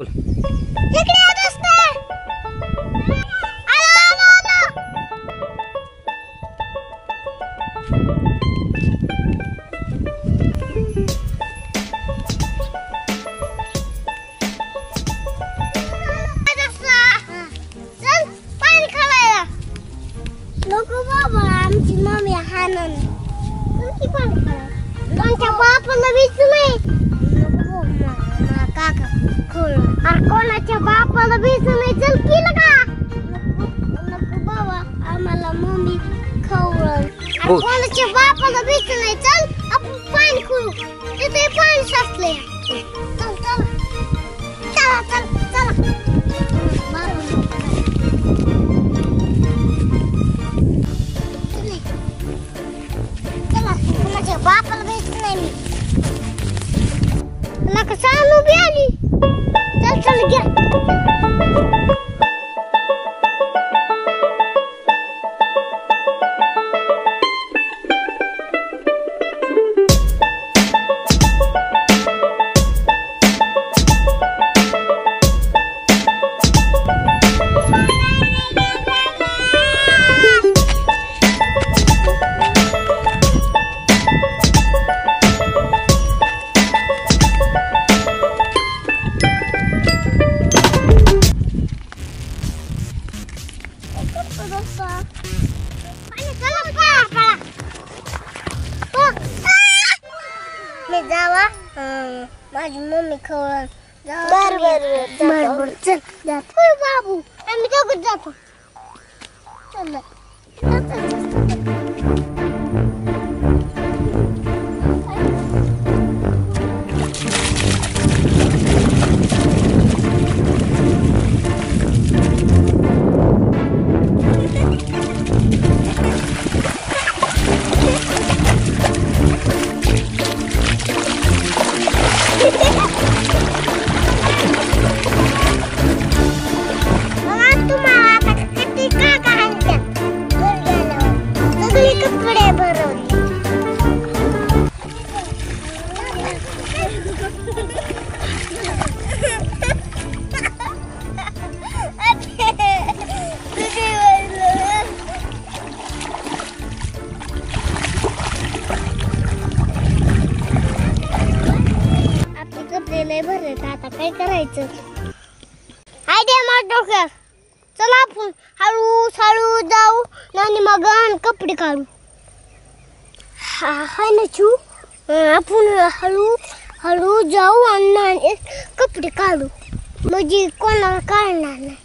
इकडे या रस्ता. आलो आलो आलो. चल पाणी खायला. नको बाबा आमची मम्मी हाणन. तुमची पाणी खायला. तुमच्या बापाला विचार नाही. नको मला काका खोल. अरे कोणाच्या बापाला विचार नाही. चल केलं का. नको बाबा आम्हाला मम्मी खवळल. अरे कोणाच्या बापाला विचार नाही. चल आपण पाणी खोलू. तिथे पाणी साचले. चल चल चला चल चला. चला कोणाच्या बापाला विचार नाही मी. नका चालू बी आली. चल चल घ्या. जावा माझी मम्मी खवळण. बर बर बर बर चल जातो बाबू. आम्ही दोघं जातो. चल भरले आता काय करायचं. आयडिया मार डोक्यात. चला आपण हळू हळू जाऊ आणि मग कपडे काढू. हाय ना चू. आपण हळू हळू जाऊ आणि कपडे काढू म्हणजे कोणाला कळणार नाही.